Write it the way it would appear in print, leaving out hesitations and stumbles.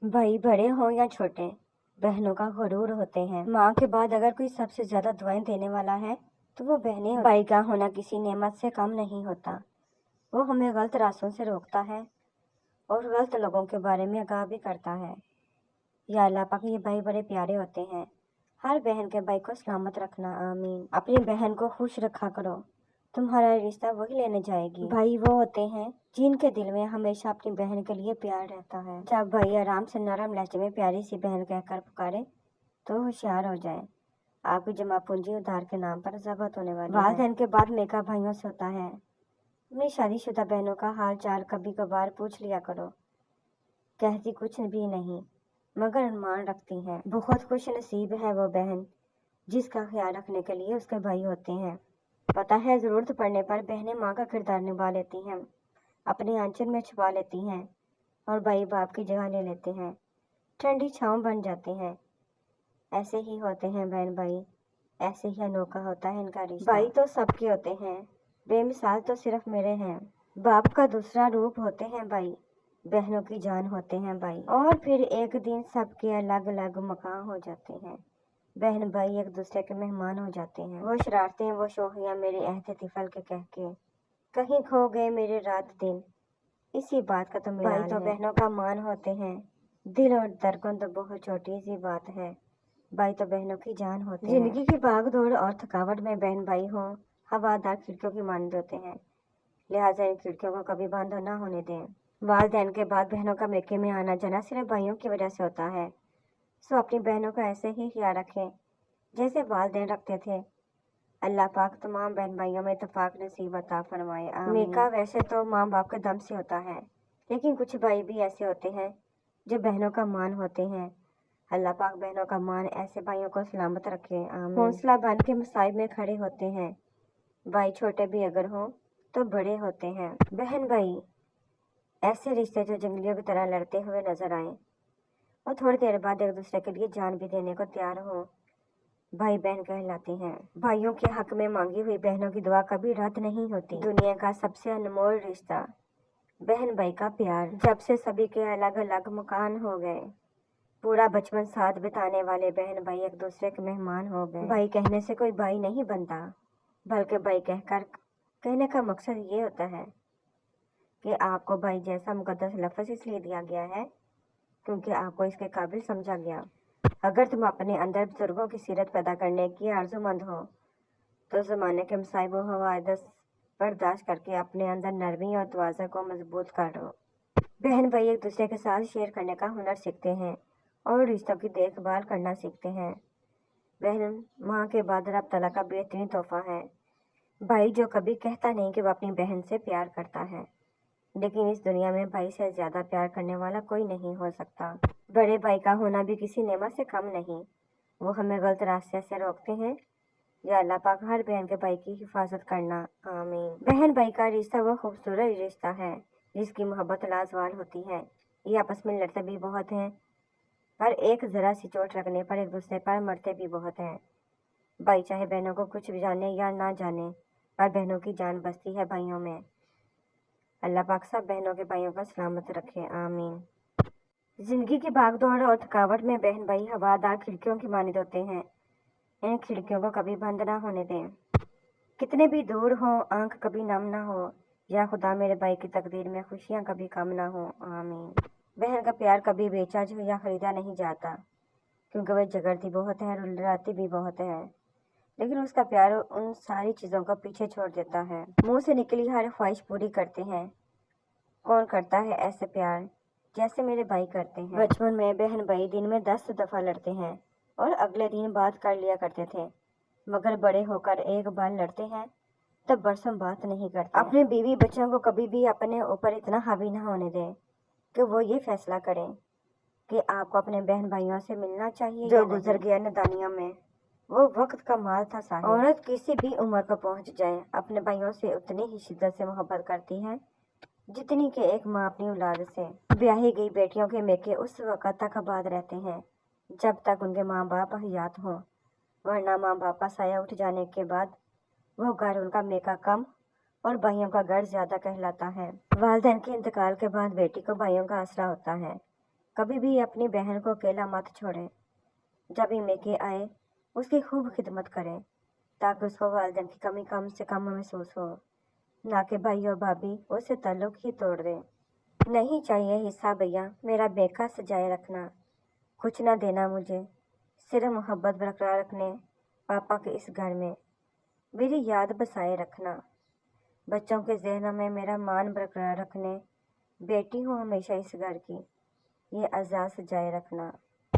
भाई बड़े हों या छोटे, बहनों का गुरूर होते हैं। माँ के बाद अगर कोई सबसे ज्यादा दुआएं देने वाला है तो वो बहनें होती हैं। भाई का होना किसी नेमत से कम नहीं होता। वो हमें गलत रास्तों से रोकता है और गलत लोगों के बारे में आगाह भी करता है। या अल्लाह पाक, ये भाई बड़े प्यारे होते हैं। हर बहन के भाई को सलामत रखना, आमीन। अपनी बहन को खुश रखा करो, तुम्हारा रिश्ता वही लेने जाएगी। भाई वो होते हैं जिनके दिल में हमेशा अपनी बहन के लिए प्यार रहता है। जब भाई आराम से नरम लहजे में प्यारी सी बहन कहकर पुकारे तो होशियार हो जाए, आपकी जमा पूंजी उधार के नाम पर जब्त होने वाली है। वालिदैन के बाद मेका भाइयों से होता है। अपनी शादीशुदा बहनों का हाल चाल कभी कभार पूछ लिया करो। कहती कुछ भी नहीं मगर अनुमान रखती हैं। बहुत खुश नसीब है वो बहन जिसका ख्याल रखने के लिए उसके भाई होते हैं। पता है, जरूरत पड़ने पर बहनें माँ का किरदार निभा लेती हैं, अपने आंचल में छुपा लेती हैं और भाई बाप की जगह ले लेते हैं, ठंडी छांव बन जाते हैं। ऐसे ही होते हैं बहन भाई, ऐसे ही अनोखा होता है इनका रिश्ता। भाई तो सबके होते हैं, बेमिसाल तो सिर्फ मेरे हैं। बाप का दूसरा रूप होते हैं भाई, बहनों की जान होते हैं भाई। और फिर एक दिन सबके अलग अलग मकान हो जाते हैं। बहन भाई एक दूसरे के मेहमान हो जाते हैं। वो शरारतें, वो शोखियाँ मेरे अहद तिफल के कह के कहीं खो गए मेरे रात दिन, इसी बात का तो भाई तो बहनों का मान होते हैं। दिल और धड़कन तो बहुत छोटी सी बात है, भाई तो बहनों की जान होते हैं। जिंदगी की भाग दौड़ और थकावट में बहन भाई हों हवादार खिड़कियों की मानद होते हैं, लिहाजा इन खिड़कियों को कभी बंद न होने दें। वालिदैन के बाद बहनों का मेके में आना जाना सिर्फ भाइयों की वजह से होता है। सो अपनी बहनों का ऐसे ही ख्याल रखें जैसे वालिदैन रखते थे। अल्लाह पाक तमाम बहन भाइयों में इत्तेफाक नसीब अता फरमाए, आमीन। मेका वैसे तो माँ बाप के दम से होता है, लेकिन कुछ भाई भी ऐसे होते हैं जो बहनों का मान होते हैं। अल्लाह पाक बहनों का मान ऐसे भाइयों को सलामत रखे, आमीन। हौसला बन के मुसाइब में खड़े होते हैं। भाई छोटे भी अगर हों तो बड़े होते हैं। बहन भाई ऐसे रिश्ते जो जंगलियों की तरह लड़ते हुए नजर आए और थोड़ी देर बाद एक दूसरे के लिए जान भी देने को तैयार हो, भाई बहन कहलाते हैं। भाइयों के हक में मांगी हुई बहनों की दुआ कभी रद्द नहीं होती। दुनिया का सबसे अनमोल रिश्ता बहन भाई का प्यार। जब से सभी के अलग अलग मकान हो गए, पूरा बचपन साथ बिताने वाले बहन भाई एक दूसरे के मेहमान हो गए। भाई कहने से कोई भाई नहीं बनता, बल्कि भाई कहने का मकसद ये होता है कि आपको भाई जैसा मुकद्दस लफ्ज़ इसलिए दिया गया है क्योंकि आपको इसके काबिल समझा गया। अगर तुम अपने अंदर बुजुर्गों की सीरत पैदा करने की आरज़ूमंद हो तो ज़माने के मसाइब व हवादिस बर्दाश्त करके अपने अंदर नरमी और तवाज़ा को मजबूत करो। बहन भाई एक दूसरे के साथ शेयर करने का हुनर सीखते हैं और रिश्तों की देखभाल करना सीखते हैं। बहन माँ के बाद रब तआला का बेहतरीन तोहफा है। भाई जो कभी कहता नहीं कि वो अपनी बहन से प्यार करता है, लेकिन इस दुनिया में भाई से ज्यादा प्यार करने वाला कोई नहीं हो सकता। बड़े भाई का होना भी किसी नेमत से कम नहीं, वो हमें गलत रास्ते से रोकते हैं। या अल्लाह पाक हर बहन के भाई की हिफाजत करना, आमीन। बहन भाई का रिश्ता वो खूबसूरत रिश्ता है जिसकी मोहब्बत लाजवाल होती है। ये आपस में लड़ते भी बहुत हैं, पर एक जरा सी चोट लगने पर एक दूसरे पर मरते भी बहुत हैं। भाई चाहे बहनों को कुछ भी जाने या ना जाने, पर बहनों की जान बसती है भाइयों में। अल्लाह पाक सब बहनों के भाइयों का सलामत रखे, आमीन। जिंदगी की भागदौड़ और थकावट में बहन भाई हवादार खिड़कियों की मानित होते हैं। इन खिड़कियों को कभी बंद ना होने दें। कितने भी दूर हो, आंख कभी नम ना हो, या खुदा मेरे भाई की तकदीर में खुशियाँ कभी कम ना हो, आमीन। बहन का प्यार कभी बेचा या खरीदा नहीं जाता, क्योंकि वह झगड़ती बहुत है, रुलाती भी बहुत है, लेकिन उसका प्यार उन सारी चीज़ों को पीछे छोड़ देता है। मुंह से निकली हर ख्वाहिश पूरी करते हैं। कौन करता है ऐसे प्यार जैसे मेरे भाई करते हैं। बचपन में बहन भाई दिन में 10 दफ़ा लड़ते हैं और अगले दिन बात कर लिया करते थे, मगर बड़े होकर एक बार लड़ते हैं तब बरसों बात नहीं करते। अपने बीवी बच्चों को कभी भी अपने ऊपर इतना हावी ना होने दें कि वो ये फैसला करें कि आपको अपने बहन भाइयों से मिलना चाहिए। जो गुजर गया नदानियों में वो वक्त का माल था साहिब। औरत किसी भी उम्र को पहुंच जाए अपने भाइयों से उतनी ही शिद्दत से मोहब्बत करती है जितनी कि एक माँ अपनी औलाद से। ब्याही गई बेटियों के मेके उस वक़्त तक आबाद रहते हैं जब तक उनके माँ बाप हयात हों, वरना माँ बाप का साया उठ जाने के बाद वो घर उनका मेका कम और भाइयों का घर ज्यादा कहलाता है। वालिदैन के इंतकाल के बाद बेटी को भाइयों का आसरा होता है। कभी भी अपनी बहन को अकेला मत छोड़ें। जब भी मेके आए उसकी खूब खिदमत करें ताकि उसको वालिदैन की कमी कम से कम महसूस हो, ना कि भाई और भाभी उससे ताल्लुक ही तोड़ दें। नहीं चाहिए हिस्सा भैया मेरा बेका सजाए रखना, कुछ ना देना मुझे, सिर्फ मोहब्बत बरकरार रखने पापा के इस घर में, मेरी याद बसाए रखना, बच्चों के जहनों में मेरा मान बरकरार रखने, बेटी हूँ हमेशा इस घर की, ये एजाज़ सजाए रखना।